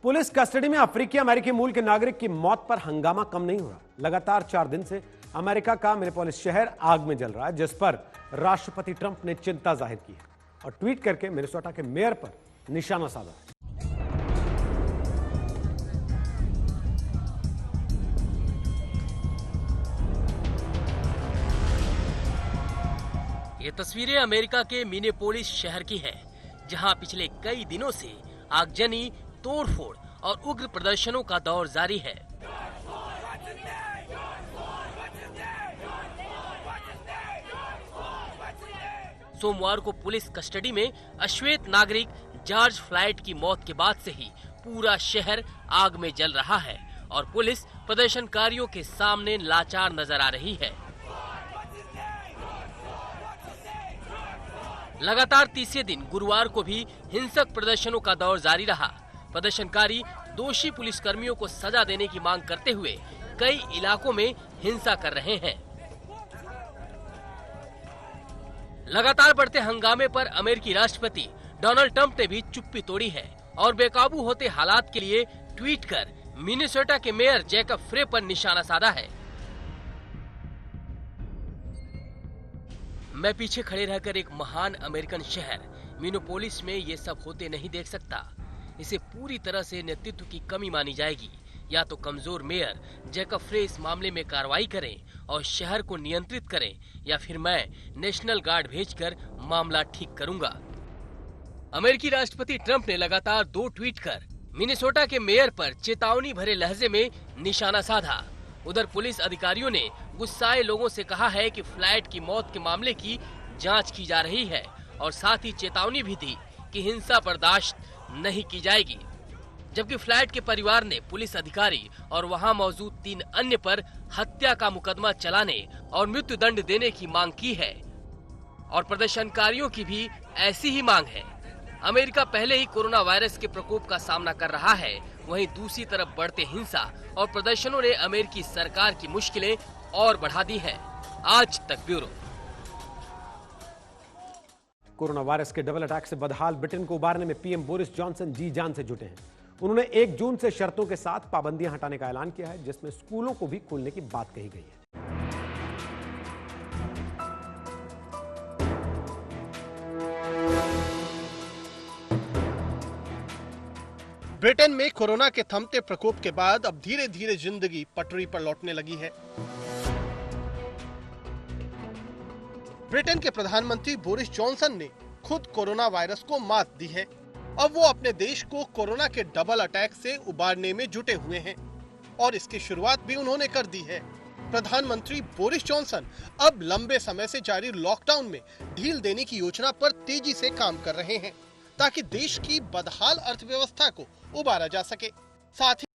Police custody में अफ्रीकी अमेरिकी मूल के नागरिक की मौत पर हंगामा कम नहीं हो रहा। लगातार 4 दिन से अमेरिका का मिनेपोलिस शहर आग में जल रहा है, जिस पर राष्ट्रपति ट्रंप ने चिंता जाहिर की है और ट्वीट करके मिनेसोटा के मेयर पर निशाना साधा है। ये तस्वीरें अमेरिका के मिनेपोलिस शहर की हैं, जहां पिछले कई दिनों से आगजनी, तोड़फोड़ और उग्र प्रदर्शनों का दौर जारी है। सोमवार को पुलिस कस्टडी में अश्वेत नागरिक जॉर्ज फ्लॉयड की मौत के बाद से ही पूरा शहर आग में जल रहा है और पुलिस प्रदर्शनकारियों के सामने लाचार नजर आ रही है। लगातार तीसरे दिन गुरुवार को भी हिंसक प्रदर्शनों का दौर जारी रहा। प्रदर्शनकारी दोषी पुलिसकर्मियों को सजा देने की मांग करते हुए कई इलाकों में हिंसा कर रहे हैं। लगातार बढ़ते हंगामे पर अमेरिकी राष्ट्रपति डोनाल्ड ट्रंप ने भी चुप्पी तोड़ी है और बेकाबू होते हालात के लिए ट्वीट कर मिनेसोटा के मेयर जैकब फ्रे पर निशाना साधा है। मैं पीछे खड़े रहकर एक महान अमेरिकन शहर मिनेपोलिस में ये सब होते नहीं देख सकता। इसे पूरी तरह से नेतृत्व की कमी मानी जाएगी। या तो कमजोर मेयर जैकब फ्रे इस मामले में कार्रवाई करें और शहर को नियंत्रित करें, या फिर मैं नेशनल गार्ड भेजकर मामला ठीक करूंगा। अमेरिकी राष्ट्रपति ट्रंप ने लगातार 2 ट्वीट कर मिनेसोटा के मेयर पर चेतावनी भरे लहजे में निशाना साधा। उधर पुलिस अधिकारियों ने गुस्साए लोगों से कहा है कि फ्लॉयड की मौत के मामले की जांच की जा रही है और साथ ही चेतावनी भी दी कि हिंसा बर्दाश्त नहीं की जाएगी। जबकि फ्लॉयड के परिवार ने पुलिस अधिकारी और वहां मौजूद 3 अन्य पर हत्या का मुकदमा चलाने और मृत्यु दंड देने की मांग की है और प्रदर्शनकारियों की भी ऐसी ही मांग है। अमेरिका पहले ही कोरोना वायरस के प्रकोप का सामना कर रहा है, वहीं दूसरी तरफ बढ़ते हिंसा और प्रदर्शनों ने अमेरिकी सरकार की मुश्किलें और बढ़ा दी है। आज तक ब्यूरो। कोरोना वायरस के डबल अटैक से बदहाल ब्रिटेन को उबारने में पीएम बोरिस जॉनसन जी जान से जुटे हैं। उन्होंने 1 जून से शर्तों के साथ पाबंदियां हटाने का ऐलान किया है, जिसमें स्कूलों को भी खोलने की बात कही गई है। ब्रिटेन में कोरोना के थमते प्रकोप के बाद अब धीरे धीरे जिंदगी पटरी पर लौटने लगी है। ब्रिटेन के प्रधानमंत्री बोरिस जॉनसन ने खुद कोरोना वायरस को मात दी है। अब वो अपने देश को कोरोना के डबल अटैक से उबारने में जुटे हुए हैं और इसकी शुरुआत भी उन्होंने कर दी है। प्रधानमंत्री बोरिस जॉनसन अब लंबे समय से जारी लॉकडाउन में ढील देने की योजना पर तेजी से काम कर रहे हैं ताकि देश की बदहाल अर्थव्यवस्था को उबारा जा सके। साथ ही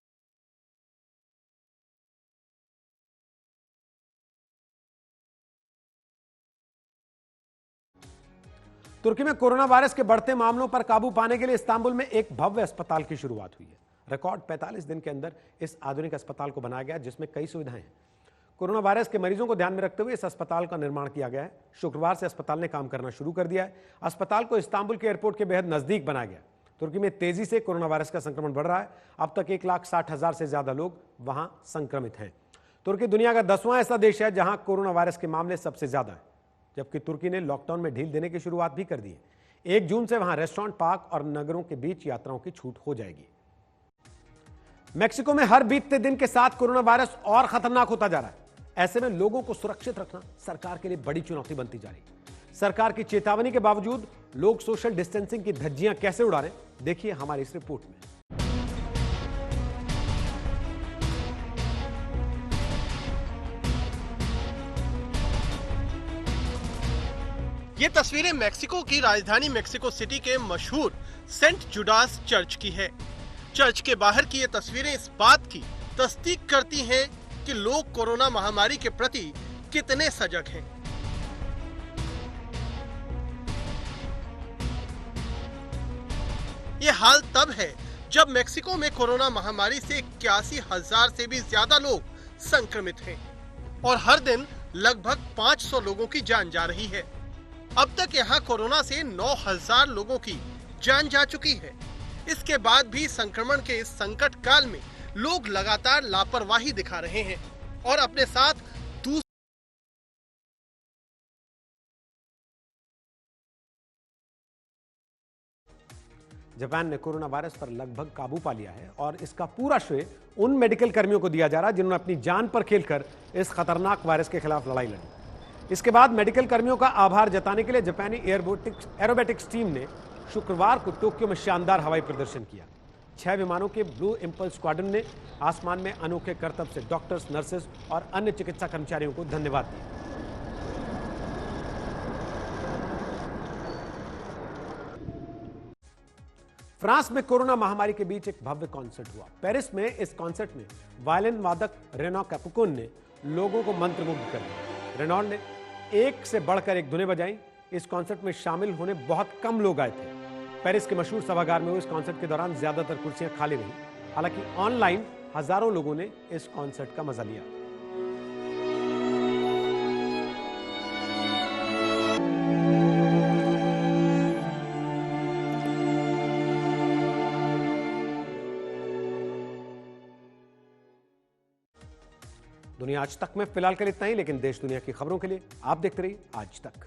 तुर्की में कोरोना वायरस के बढ़ते मामलों पर काबू पाने के लिए इस्तांबुल में एक भव्य अस्पताल की शुरुआत हुई है। रिकॉर्ड 45 दिन के अंदर इस आधुनिक अस्पताल को बनाया गया, जिसमें कई सुविधाएं हैं। कोरोना वायरस के मरीजों को ध्यान में रखते हुए इस अस्पताल का निर्माण किया गया है। शुक्रवार से अस्पताल ने काम करना शुरू कर दिया है। अस्पताल को इस्तांबुल के एयरपोर्ट के बेहद नजदीक बनाया गया। तुर्की में तेजी से कोरोना वायरस का संक्रमण बढ़ रहा है। अब तक 1,60,000 से ज्यादा लोग वहां संक्रमित हैं। तुर्की दुनिया का 10वां ऐसा देश है जहां कोरोना वायरस के मामले सबसे ज्यादा है, जबकि तुर्की ने लॉकडाउन में ढील देने की शुरुआत भी कर दी है। 1 जून से वहां रेस्टोरेंट, पार्क और नगरों के बीच यात्राओं की छूट हो जाएगी। मेक्सिको में हर बीतते दिन के साथ कोरोना वायरस और खतरनाक होता जा रहा है। ऐसे में लोगों को सुरक्षित रखना सरकार के लिए बड़ी चुनौती बनती जा रही है। सरकार की चेतावनी के बावजूद लोग सोशल डिस्टेंसिंग की धज्जियां कैसे उड़ा रहे, देखिए हमारी इस रिपोर्ट में। ये तस्वीरें मेक्सिको की राजधानी मेक्सिको सिटी के मशहूर सेंट जुडास चर्च की है। चर्च के बाहर की ये तस्वीरें इस बात की तस्दीक करती हैं कि लोग कोरोना महामारी के प्रति कितने सजग हैं। ये हाल तब है जब मेक्सिको में कोरोना महामारी से 81,000 से भी ज्यादा लोग संक्रमित हैं और हर दिन लगभग 500 लोगों की जान जा रही है। अब तक यहाँ कोरोना से 9,000 लोगों की जान जा चुकी है। इसके बाद भी संक्रमण के इस संकट काल में लोग लगातार लापरवाही दिखा रहे हैं और अपने साथ जापान ने कोरोना वायरस पर लगभग काबू पा लिया है और इसका पूरा श्रेय उन मेडिकल कर्मियों को दिया जा रहा है जिन्होंने अपनी जान पर खेलकर इस खतरनाक वायरस के खिलाफ लड़ाई लड़ी। इसके बाद मेडिकल कर्मियों का आभार जताने के लिए जापानी एरोबेटिक्स टीम ने शुक्रवार को टोक्यो में शानदार हवाई प्रदर्शन किया। 6 विमानों के ब्लू इंपल्स स्क्वाड्रन ने आसमान में अनोखे करतब से डॉक्टर्स, नर्सेज और अन्य चिकित्सा कर्मचारियों को धन्यवाद दिया। फ्रांस में कोरोना महामारी के बीच एक भव्य कॉन्सर्ट हुआ। पेरिस में इस कॉन्सर्ट में वायलिन वादक रेनॉ कैपुकोन ने लोगों को मंत्रमुग्ध कर दिया। रेनॉ ने एक से बढ़कर एक धुनें बजाई। इस कॉन्सर्ट में शामिल होने बहुत कम लोग आए थे। पेरिस के मशहूर सभागार में हुए इस कॉन्सर्ट के दौरान ज्यादातर कुर्सियां खाली रहीं। हालांकि ऑनलाइन हजारों लोगों ने इस कॉन्सर्ट का मजा लिया। दुनिया आज तक में फिलहाल के लिए इतना ही, लेकिन देश दुनिया की खबरों के लिए आप देखते रहिए आज तक।